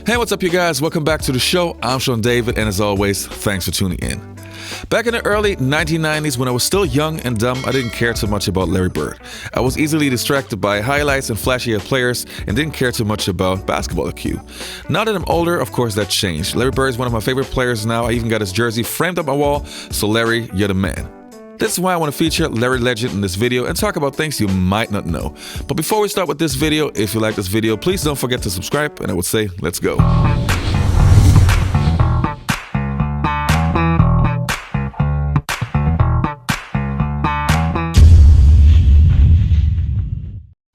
Hey, what's up, you guys? Welcome back to the show. I'm Sean David, and as always, thanks for tuning in. Back in the early 1990s, when I was still young and dumb, I didn't care too much about Larry Bird. I was easily distracted by highlights and flashy players and didn't care too much about basketball IQ. Now that I'm older, of course, that changed. Larry Bird is one of my favorite players now. I even got his jersey framed up my wall, so Larry, you're the man. This is why I want to feature Larry Legend in this video and talk about things you might not know. But before we start with this video, if you like this video, please don't forget to subscribe, and I would say, let's go.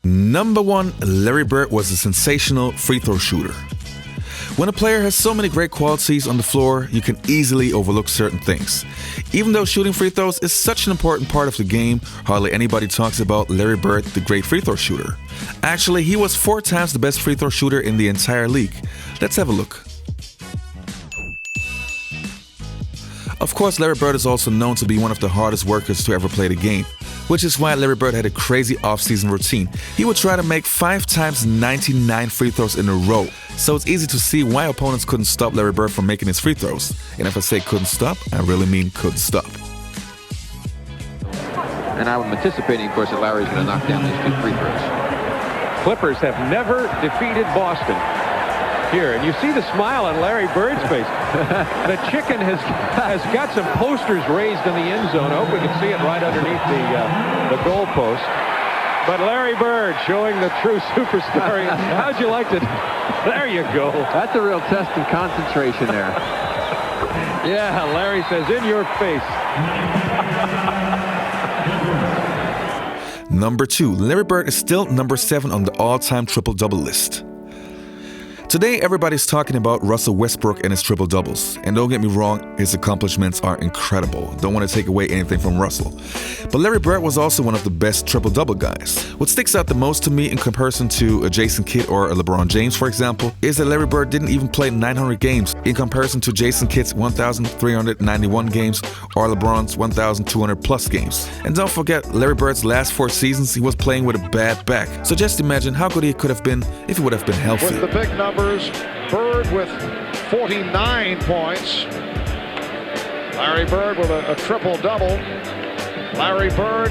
Number 1, Larry Bird was a sensational free throw shooter. When a player has so many great qualities on the floor, you can easily overlook certain things. Even though shooting free throws is such an important part of the game, hardly anybody talks about Larry Bird, the great free throw shooter. Actually, he was 4 times the best free throw shooter in the entire league. Let's have a look. Of course, Larry Bird is also known to be one of the hardest workers to ever play the game, which is why Larry Bird had a crazy off-season routine. He would try to make 5 times 99 free throws in a row, so it's easy to see why opponents couldn't stop Larry Bird from making his free throws. And if I say couldn't stop, I really mean couldn't stop. And I'm anticipating, of course, that Larry's going to knock down these 2 free throws. Clippers have never defeated Boston. Here, and you see the smile on Larry Bird's face. The chicken has got some posters raised in the end zone. I hope we can see it right underneath the goal post. But Larry Bird showing the true superstar. How'd you like to? There you go. That's a real test of concentration there. Yeah, Larry says, in your face. Number 2, Larry Bird is still number 7 on the all-time triple-double list. Today, everybody's talking about Russell Westbrook and his triple-doubles. And don't get me wrong, his accomplishments are incredible. Don't want to take away anything from Russell. But Larry Bird was also one of the best triple-double guys. What sticks out the most to me in comparison to a Jason Kidd or a LeBron James, for example, is that Larry Bird didn't even play 900 games in comparison to Jason Kidd's 1,391 games or LeBron's 1,200 plus games. And don't forget, Larry Bird's last 4 seasons, he was playing with a bad back. So just imagine how good he could have been if he would have been healthy. With the big numbers, Bird with 49 points. Larry Bird with a triple-double. Larry Bird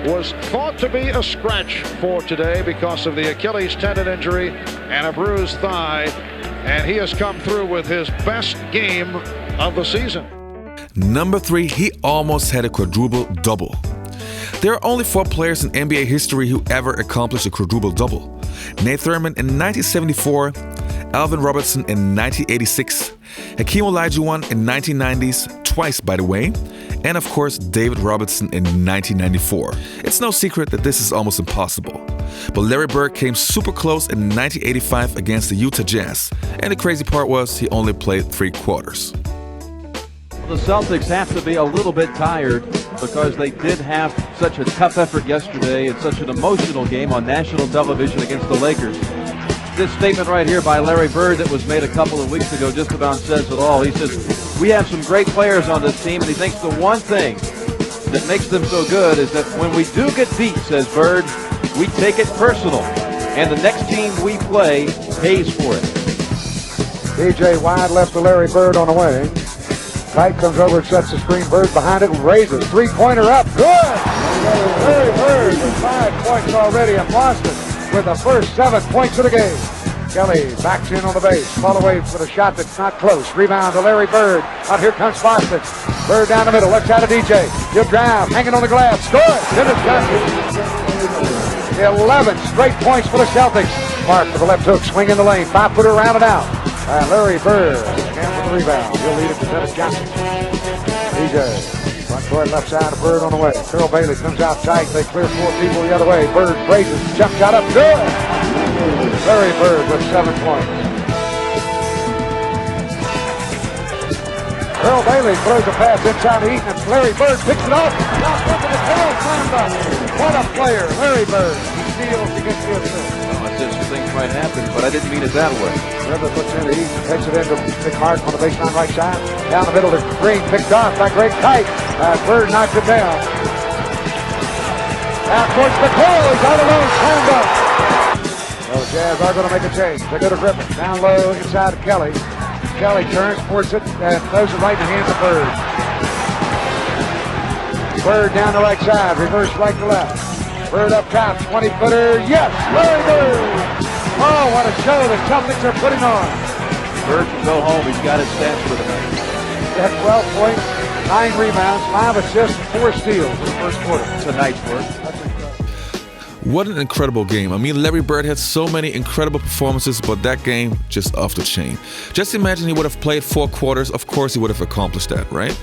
was thought to be a scratch for today because of the Achilles tendon injury and a bruised thigh, and he has come through with his best game of the season. Number 3, he almost had a quadruple-double. There are only 4 players in NBA history who ever accomplished a quadruple-double. Nate Thurman in 1974, Alvin Robertson in 1986, Hakeem Olajuwon in 1990s, twice by the way, and of course David Robinson in 1994. It's no secret that this is almost impossible. But Larry Bird came super close in 1985 against the Utah Jazz, and the crazy part was he only played 3 quarters. The Celtics have to be a little bit tired because they did have such a tough effort yesterday and such an emotional game on national television against the Lakers. This statement right here by Larry Bird that was made a couple of weeks ago just about says it all. He says, we have some great players on this team, and he thinks the one thing that makes them so good is that when we do get beat, says Bird, we take it personal, and the next team we play pays for it. DJ wide left to Larry Bird on the wing. Kite comes over and sets the screen. Bird behind it, raises. 3-pointer up. Good! Larry Bird with 5 points already in Boston with the first 7 points of the game. Kelly backs in on the base. Fall away for the shot that's not close. Rebound to Larry Bird. Out here comes Boston. Bird down the middle. Left side of DJ. He'll drive. Hanging on the glass. Score it. Dennis got 11 straight points for the Celtics. Mark with the left hook. Swing in the lane. 5-footer rounded out. Larry Bird. Hands on the rebound. He'll lead it to Dennis Johnson. DJ. Front court left side of Bird on the way. Carol Bailey comes out tight. They clear 4 people the other way. Bird raises. Jump shot up. Good! Larry Bird with 7 points. Carol Bailey throws a pass inside the Eaton. Larry Bird picks it off. Now up in the tail. Slammed up. What a player. Larry Bird. He steals to get the assist. I said some things might happen, but I didn't mean it that way. River puts in the East, takes it into Big Martin on the baseline right side. Down the middle to Green, picked off by Greg Kite. Bird knocks it down. Now towards the goal, he's all alone, slammed up. Well, the Jazz are going to make a change. They go to Griffin. Down low inside to Kelly. Kelly turns, forces it, and throws it right in the hands of Bird. Bird down the right side, reverse right to left. Bird up top, 20-footer, yes! Larry Bird! Oh, what a show the Celtics are putting on. Bird can go home. He's got his stats for the night. He had 12 points, 9 rebounds, 5 assists, and 4 steals in the first quarter. Tonight's work. That's incredible. What an incredible game. I mean, Larry Bird had so many incredible performances, but that game just off the chain. Just imagine he would have played 4 quarters. Of course, he would have accomplished that, right?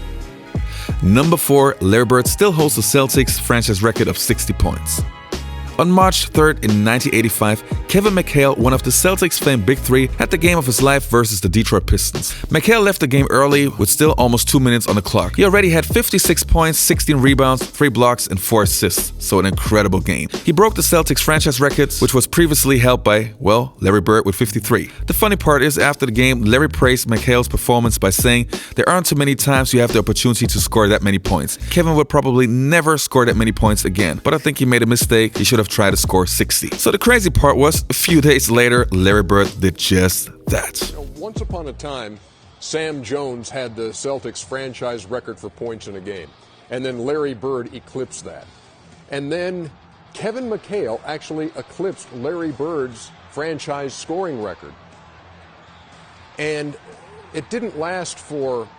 Number 4, Larry Bird still holds the Celtics franchise record of 60 points. On March 3rd in 1985, Kevin McHale, one of the Celtics' famed Big Three, had the game of his life versus the Detroit Pistons. McHale left the game early with still almost 2 minutes on the clock. He already had 56 points, 16 rebounds, 3 blocks, and 4 assists, so an incredible game. He broke the Celtics franchise record, which was previously held by, well, Larry Bird with 53. The funny part is, after the game, Larry praised McHale's performance by saying, "There aren't too many times you have the opportunity to score that many points. Kevin would probably never score that many points again, but I think he made a mistake. He should have tried to score 60. So the crazy part was, a few days later, Larry Bird did just that. Once upon a time, Sam Jones had the Celtics franchise record for points in a game. And then Larry Bird eclipsed that. And then Kevin McHale actually eclipsed Larry Bird's franchise scoring record. And it didn't last for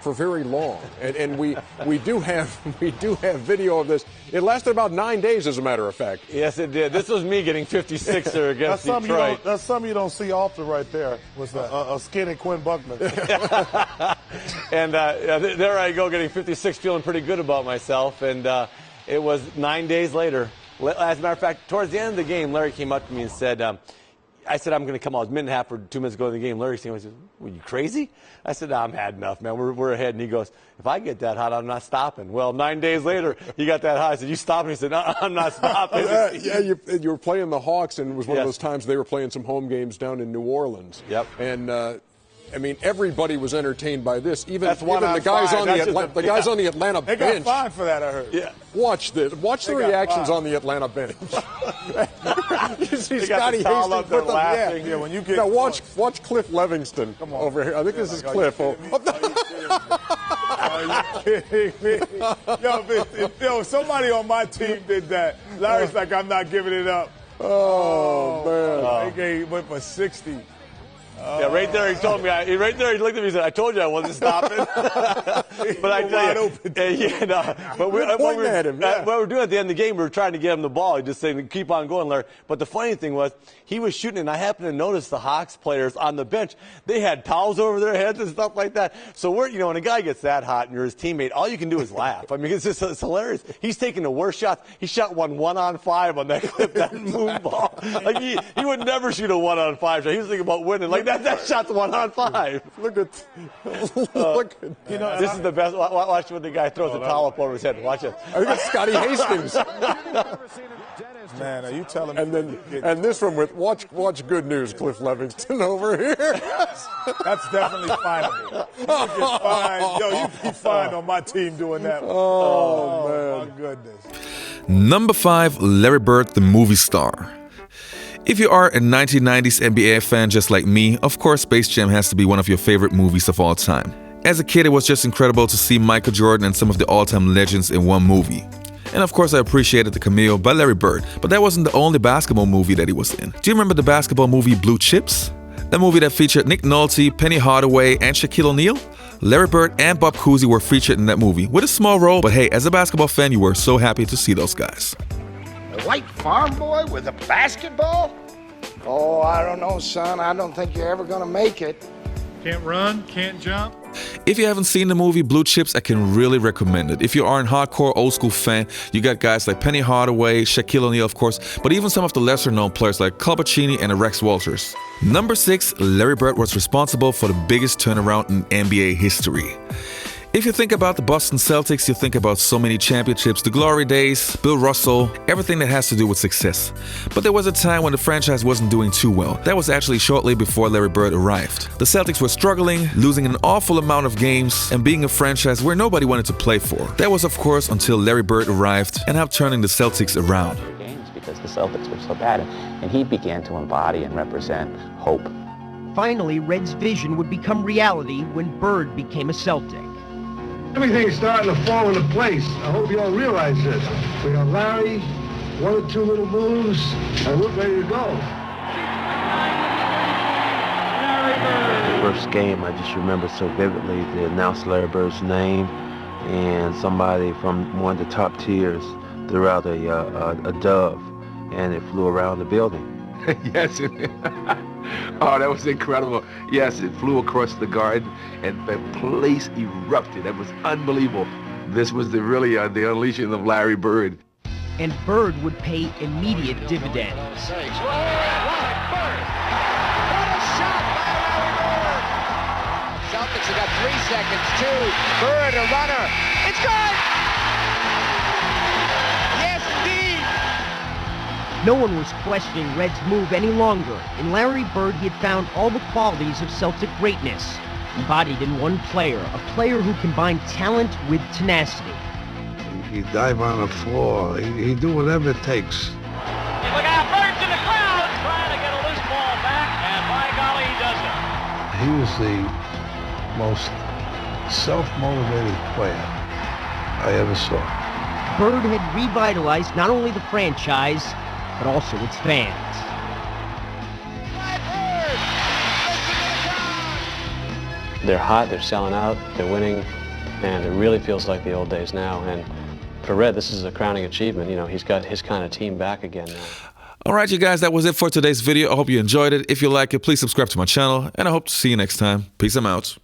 very long, and we do have video of this. It lasted about 9 days, as a matter of fact. Yes, it did. This was me getting 56er against Detroit. That's something you don't see often, right there. Was a skinny Quinn Buckman. And there I go, getting 56, feeling pretty good about myself. And it was 9 days later. As a matter of fact, towards the end of the game, Larry came up to me and said, I said, I'm going to come out. It was a minute and a half or 2 minutes ago in the game. Larry came up and said, "Were you crazy?" I said, "No, I'm had enough, man. We're ahead." And he goes, "If I get that hot, I'm not stopping." Well, 9 days later, he got that hot. I said, "You stopping?" He said, "No, I'm not stopping." Yeah, you were playing the Hawks, and it was one of those times they were playing some home games down in New Orleans. Yep. And I mean, everybody was entertained by this. Even That's the guys on the guys on the Atlanta They bench. got fined for that, I heard. Yeah. Watch this. Watch the reactions on the Atlanta bench. You see Scotty Hastings up there with them. laughing. Yeah, when you get now watch Cliff Levingston over here. I think this is Cliff. Are you kidding me? Yo, somebody on my team did that. Larry's like, "I'm not giving it up." Oh, man. He went for 60. Yeah, right there he told me. Right there he looked at me and said, "I told you I wasn't stopping." But I tell you, but what we were doing at the end of the game, we were trying to get him the ball. He just saying, "Keep on going, Larry." But the funny thing was, he was shooting, and I happened to notice the Hawks players on the bench. They had towels over their heads and stuff like that. So when a guy gets that hot and you're his teammate, all you can do is laugh. I mean, it's hilarious. He's taking the worst shots. He shot 1-on-5 on that clip, that moon ball. Like he would never shoot a 1-on-5 shot. He was thinking about winning. Like that shot's 1-on-5. Look at. This is the best. Watch when the guy throws a towel up over his head. Watch it. I think it's Scotty Hastings. Man, are you telling me? And this one with watch Good News, Cliff Levingston over here. That's definitely finable. You'd be fined on my team doing that. Oh man, my goodness. Number 5, Larry Bird, the movie star. If you are a 1990s NBA fan just like me, of course Space Jam has to be one of your favorite movies of all time. As a kid, it was just incredible to see Michael Jordan and some of the all-time legends in one movie. And of course I appreciated the cameo by Larry Bird, but that wasn't the only basketball movie that he was in. Do you remember the basketball movie Blue Chips? That movie that featured Nick Nolte, Penny Hardaway, and Shaquille O'Neal? Larry Bird and Bob Cousy were featured in that movie, with a small role, but hey, as a basketball fan, you were so happy to see those guys. A white farm boy with a basketball? Oh, I don't know, son. I don't think you're ever going to make it. Can't run, can't jump. If you haven't seen the movie Blue Chips, I can really recommend it. If you are a hardcore old school fan, you got guys like Penny Hardaway, Shaquille O'Neal of course, but even some of the lesser known players like Colbachini and Rex Walters. Number 6, Larry Bird was responsible for the biggest turnaround in NBA history. If you think about the Boston Celtics, you think about so many championships, the glory days, Bill Russell, everything that has to do with success. But there was a time when the franchise wasn't doing too well. That was actually shortly before Larry Bird arrived. The Celtics were struggling, losing an awful amount of games, and being a franchise where nobody wanted to play for. That was of course until Larry Bird arrived and helped turning the Celtics around. Games because the Celtics were so bad. And he began to embody and represent hope. Finally, Red's vision would become reality when Bird became a Celtic. Everything's starting to fall into place. I hope you all realize this. We got Larry, one or two little moves, and we're ready to go. The first game, I just remember so vividly, they announced Larry Bird's name, and somebody from one of the top tiers threw out a dove, and it flew around the building. Yes. Oh, that was incredible. Yes, it flew across the garden, and the place erupted. That was unbelievable. This was the unleashing of Larry Bird. And Bird would pay immediate dividends. Celtics have got 3 seconds. 2. Bird, a runner. It's good! Yes, indeed! No one was questioning Red's move any longer. In Larry Bird, he had found all the qualities of Celtic greatness, embodied in one player, a player who combined talent with tenacity. He'd dive on the floor. He'd do whatever it takes. Look out, Bird's in the crowd trying to get a loose ball back, and by golly, he does it. He was the most self-motivated player I ever saw. Bird had revitalized not only the franchise, but also its fans. They're hot, they're selling out, they're winning, and it really feels like the old days now. And for Red, this is a crowning achievement. You know, he's got his kind of team back again now. All right, you guys, that was it for today's video. I hope you enjoyed it. If you like it, please subscribe to my channel, and I hope to see you next time. Peace, I'm out.